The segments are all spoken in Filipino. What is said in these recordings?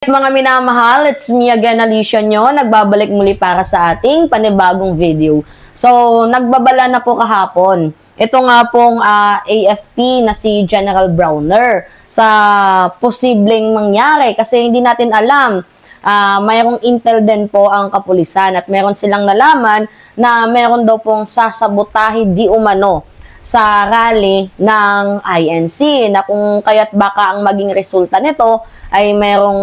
Mga minamahal, it's me again, Alicia nyo. Nagbabalik muli para sa ating panibagong video. So, nagbabala na po kahapon. Ito nga pong AFP na si General Browner sa posibleng mangyari kasi hindi natin alam. Mayroong intel din po ang kapulisan at meron silang nalaman na meron daw pong sasabotahe di umano sa rally ng INC na kung kaya't baka ang maging resulta nito ay merong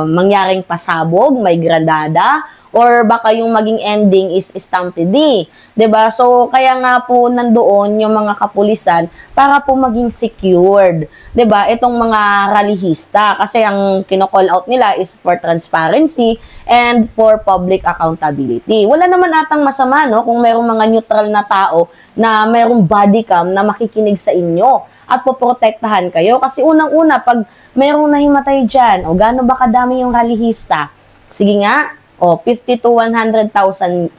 mangyaring pasabog, may granada, or baka yung maging ending is stampede. 'Di ba? So, kaya nga po nandoon yung mga kapulisan para po maging secured. 'Di ba? Itong mga rallyista kasi ang kino-call out nila is for transparency and for public accountability. Wala naman atang masama no kung mayroong mga neutral na tao na mayroong body cam na makikinig sa inyo at poprotektahan kayo kasi unang-una pag mayroong nahimatay dyan o gaano ba kadami yung rallyista, sige nga, 50 to 100,000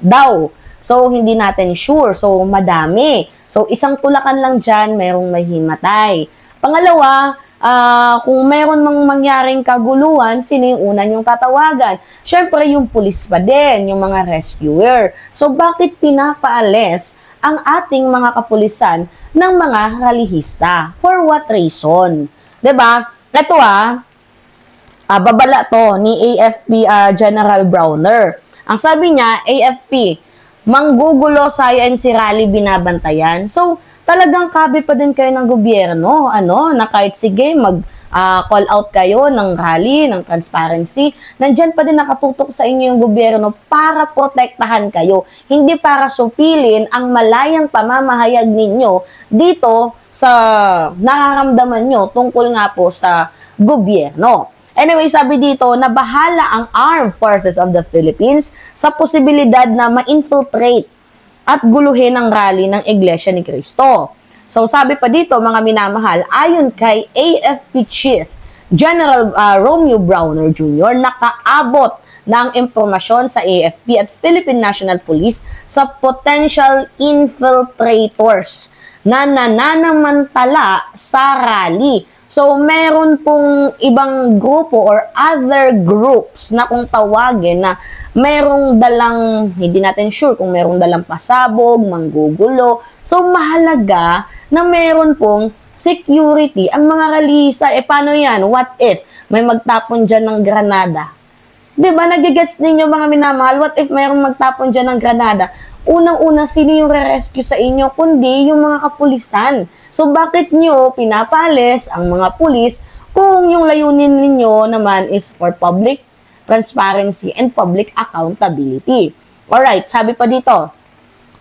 daw. So, hindi natin sure. So, madami. So, isang tulakan lang dyan, mayroong mahimatay. Pangalawa, kung mayroon mang mangyaring kaguluhan, sino yung una yung tatawagan? Siyempre, yung pulis pa din, yung mga rescuer. So, bakit pinapaalis ang ating mga kapulisan ng mga rallyista? For what reason? 'Di ba? Ito babala to ni AFP General Browner. Ang sabi niya, AFP, manggugulo sa INC rally binabantayan. So, talagang kabi pa din kayo ng gobyerno, na kahit sige, call out kayo ng rally, ng transparency, nandyan pa din nakatutok sa inyo yung gobyerno para protektahan kayo. Hindi para supilin ang malayang pamamahayag ninyo dito sa nararamdaman nyo tungkol nga po sa gobyerno. Anyway, sabi dito na bahala ang Armed Forces of the Philippines sa posibilidad na ma-infiltrate at guluhin ang rally ng Iglesia ni Cristo. So, sabi pa dito, mga minamahal, ayon kay AFP Chief General Romeo Browner Jr., nakaabot ng impormasyon sa AFP at Philippine National Police sa potential infiltrators na nananamantala sa rally. So, meron pong ibang grupo or other groups na kung tawagin na merong dalang, hindi natin sure kung merong dalang pasabog, manggugulo. So, mahalaga na meron pong security. Ang mga rallyista, paano yan? What if may magtapon dyan ng granada? Diba, nagigets ninyo mga minamahal? What if mayroong magtapon dyan ng granada? Unang-una, sino yung re-rescue sa inyo? Kundi yung mga kapulisan. So, bakit nyo pinapalis ang mga pulis kung yung layunin ninyo naman is for public transparency and public accountability? Alright, sabi pa dito,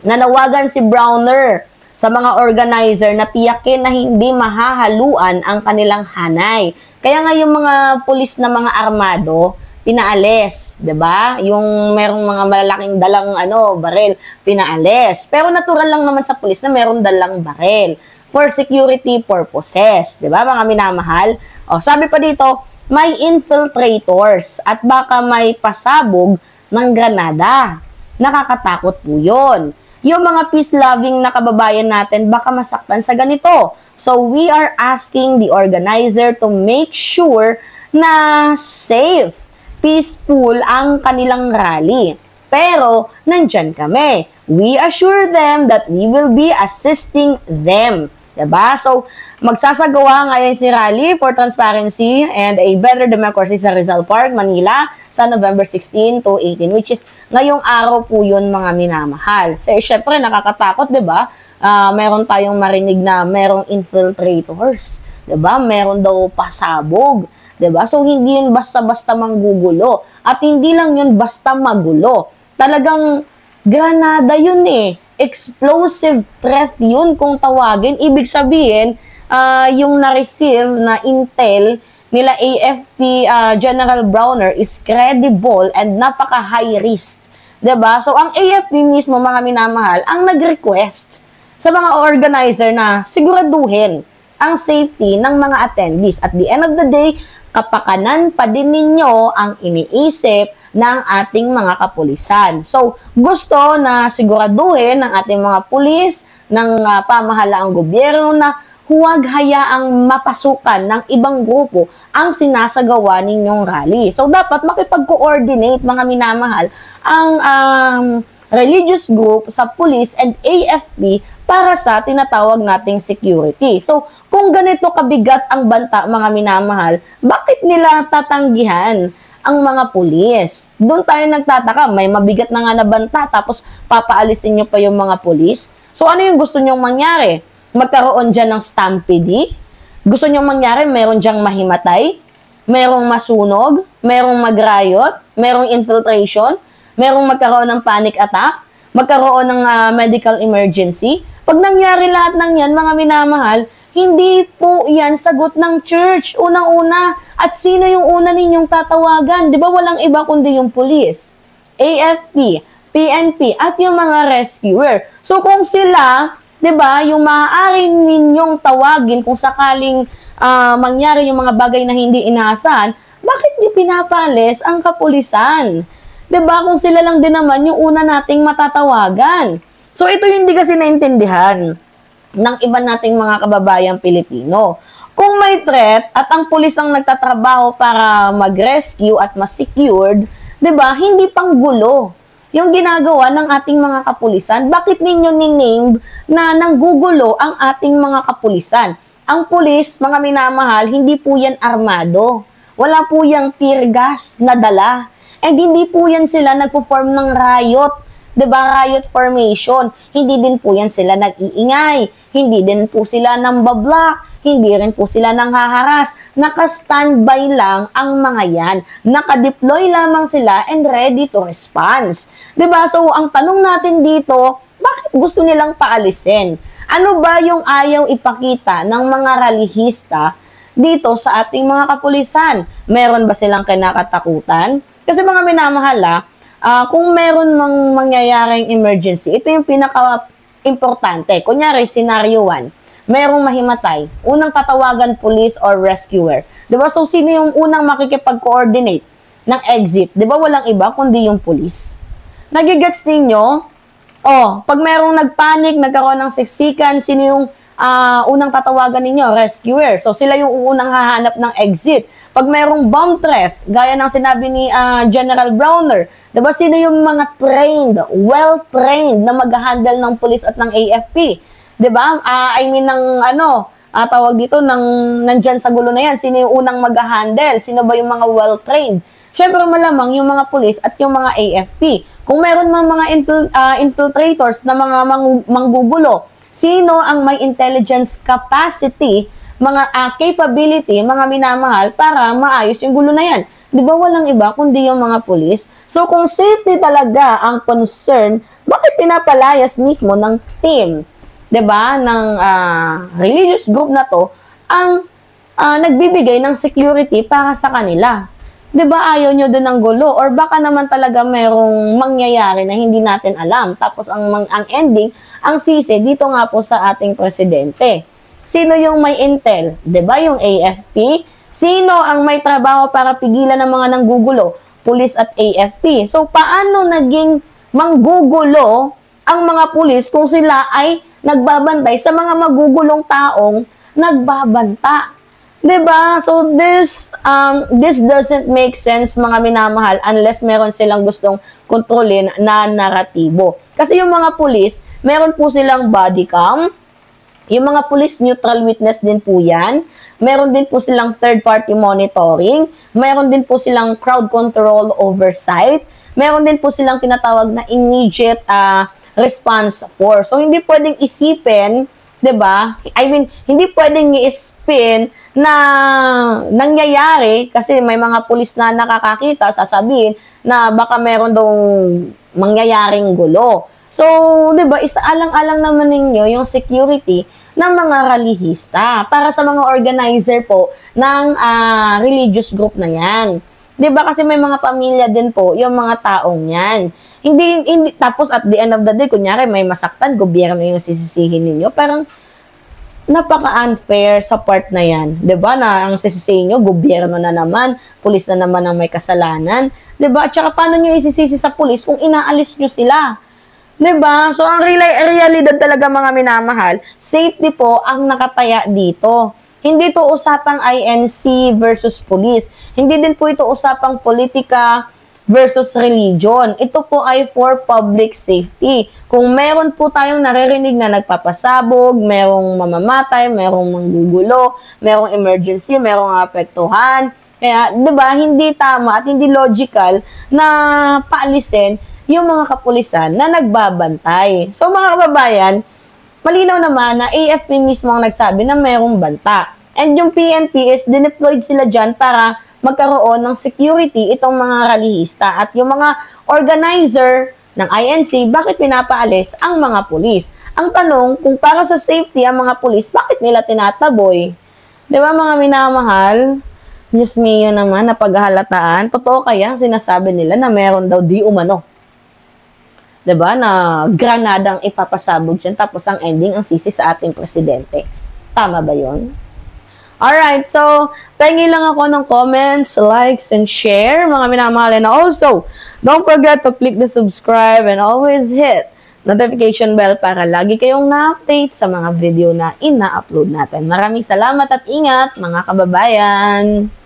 nanawagan si Browner sa mga organizer na tiyakin na hindi mahahaluan ang kanilang hanay. Kaya nga yung mga pulis na mga armado, pinaalis, 'di ba? Yung merong mga malalaking dalang baril, pinaalis. Pero natural lang naman sa pulis na merong dalang baril for security purposes, 'di ba? Mga minamahal. Sabi pa dito, may infiltrators at baka may pasabog ng granada. Nakakatakot po 'yon. Yung mga peace-loving na kababayan natin baka masaktan sa ganito. So we are asking the organizer to make sure na safe, peaceful ang kanilang rally. Pero, nandyan kami. We assure them that we will be assisting them. Diba? So, magsasagawa ngayon si Rally for Transparency and a Better Democracy sa Rizal Park, Manila, sa November 16 to 18, which is ngayong araw po yun, mga minamahal. So, syempre, nakakatakot, diba? Meron tayong marinig na merong infiltrators. Diba? Meron daw pasabog. Diba? So, hindi yun basta-basta manggugulo. At hindi lang yun basta magulo. Talagang granada yun Explosive threat yun kung tawagin. Ibig sabihin, yung na-receive na intel nila AFP General Browner is credible and napaka-high risk. Diba? So, ang AFP mismo, mga minamahal, ang nag-request sa mga organizer na siguraduhin ang safety ng mga attendees. At the end of the day, kapakanan pa din ninyo ang iniisip ng ating mga kapulisan. So, gusto na siguraduhin ng ating mga pulis, ng pamahalaang gobyerno na huwag hayaang mapasukan ng ibang grupo ang sinasagawa ninyong rally. So, dapat makipag-coordinate, mga minamahal, ang religious group sa police and AFP para sa tinatawag nating security. So, kung ganito kabigat ang banta, mga minamahal, bakit nila tatanggihan ang mga pulis? Doon tayo nagtataka, may mabigat na nga na banta, tapos papaalisin nyo pa yung mga pulis. So, ano yung gusto nyong mangyari? Magkaroon dyan ng stampede? Gusto nyong mangyari, meron dyang mahimatay? Merong masunog? Merong mag-riot? Merong infiltration? Merong magkaroon ng panic attack? Magkaroon ng medical emergency? Pag nangyari lahat ng yan, mga minamahal, hindi po yan sagot ng church. Unang-una, at sino yung una ninyong tatawagan? Di ba walang iba kundi yung police, AFP, PNP, at yung mga rescuer. So kung sila, di ba, yung maaari ninyong tawagin kung sakaling mangyari yung mga bagay na hindi inaasahan, bakit niyo pinapalis ang kapulisan? Di ba, kung sila lang din naman yung una nating matatawagan. So ito yung hindi kasi naintindihan ng iba nating mga kababayang Pilipino. Kung may threat at ang pulis ang nagtatrabaho para mag-rescue at ma-secured, 'di ba? Hindi panggulo yung ginagawa ng ating mga kapulisan. Bakit ninyo ni-name na nanggugulo ang ating mga kapulisan? Ang pulis, mga minamahal, hindi po yan armado. Wala po yang tear gas na dala. And hindi po yan sila nagpo-form ng riot. 'Di ba? Riot formation. Hindi din po yan sila nag-iingay. Hindi din po sila nambablock. Hindi rin po sila nanghaharas. Naka-standby lang ang mga yan. Naka-deploy lamang sila and ready to respond. 'Di ba? So, ang tanong natin dito, bakit gusto nilang paalisin? Ano ba yung ayaw ipakita ng mga rallyista dito sa ating mga kapulisan? Meron ba silang kinakatakutan? Kasi mga minamahal, kung meron ng mangyayaring emergency, ito yung pinaka-importante. Kunyari, scenario 1, merong mahimatay. Unang tatawagan police or rescuer. Diba? So, sino yung unang makikipag-coordinate ng exit? Diba walang iba kundi yung police? Nagigets ninyo? Pag merong nagpanik, nagkaroon ng siksikan, sino yung unang tatawagan ninyo? Rescuer. So, sila yung unang hahanap ng exit. Pag merong bomb threat, gaya ng sinabi ni General Browner, diba sino yung mga trained, well-trained na mag-handle ng police at ng AFP? Diba? Tawag dito, nandyan sa gulo na yan, sino yung unang mag-handle? Sino ba yung mga well-trained? Siyempre malamang yung mga police at yung mga AFP. Kung meron mga infiltrators na mga manggugulo, sino ang may intelligence capacity, mga capability, mga minamahal para maayos yung gulo na yan? Di ba walang iba kundi yung mga police? So kung safety talaga ang concern, bakit pinapalayas mismo ng team, di ba, ng religious group na to ang nagbibigay ng security para sa kanila? Di ba ayaw nyo din ng gulo? Or baka naman talaga merong mangyayari na hindi natin alam. Tapos ang ending, ang sisi dito nga po sa ating presidente. Sino yung may intel? 'Di ba yung AFP? Sino ang may trabaho para pigilan ng mga nanggugulo? Police at AFP. So paano naging manggugulo ang mga pulis kung sila ay nagbabantay sa mga magugulong taong nagbabanta? 'Di ba? So this doesn't make sense, mga minamahal, unless meron silang gustong kontrolin na naratibo. Kasi yung mga pulis, meron po silang body cam. Yung mga police neutral witness din po yan. Meron din po silang third-party monitoring. Meron din po silang crowd control oversight. Meron din po silang tinatawag na immediate response force. So, hindi pwedeng isipin, 'di ba? I mean, hindi pwedeng i-spin na nangyayari kasi may mga pulis na nakakakita, sasabihin na baka meron daw mangyayaring gulo. So, 'di ba, isaalang-alang naman ninyo yung security ng mga rallyista para sa mga organizer po ng religious group na 'yan. 'Di ba? Kasi may mga pamilya din po yung mga taong 'yan. Hindi tapos at the end of the day, kunyari may masaktan, gobyerno yung sisisihin ninyo. Parang napaka-unfair sa part na 'yan. 'Di ba? Na ang sisisihin niyo, gobyerno na naman, pulis na naman ang may kasalanan. 'Di ba? At saka paano niyo isisisi sa pulis kung inaalis niyo sila? 'Diba? So, ang realidad talaga mga minamahal, safety po ang nakataya dito. Hindi to usapang INC versus police. Hindi din po ito usapang politika versus religion. Ito po ay for public safety. Kung meron po tayong naririnig na nagpapasabog, merong mamamatay, merong manggugulo, merong emergency, merong apektuhan, kaya, 'di ba, hindi tama at hindi logical na paalisin yung mga kapulisan na nagbabantay. So, mga kababayan, malinaw naman na AFP mismo ang nagsabi na mayroong banta. And yung PNP is dineployed sila dyan para magkaroon ng security itong mga rallyista at yung mga organizer ng INC, bakit pinapaalis ang mga pulis? Ang tanong, kung para sa safety ang mga pulis, bakit nila tinataboy? Di ba mga minamahal? Diyos mio naman, napaghahalataan. Totoo kaya sinasabi nila na meron daw di umano. 'Di ba, na granadang ipapasabog dyan, tapos ang ending, ang sisi sa ating presidente. Tama ba yon? Alright, so, pengi lang ako ng comments, likes, and share, mga minamahal. And also, don't forget to click the subscribe and always hit notification bell para lagi kayong na-update sa mga video na ina-upload natin. Maraming salamat at ingat, mga kababayan!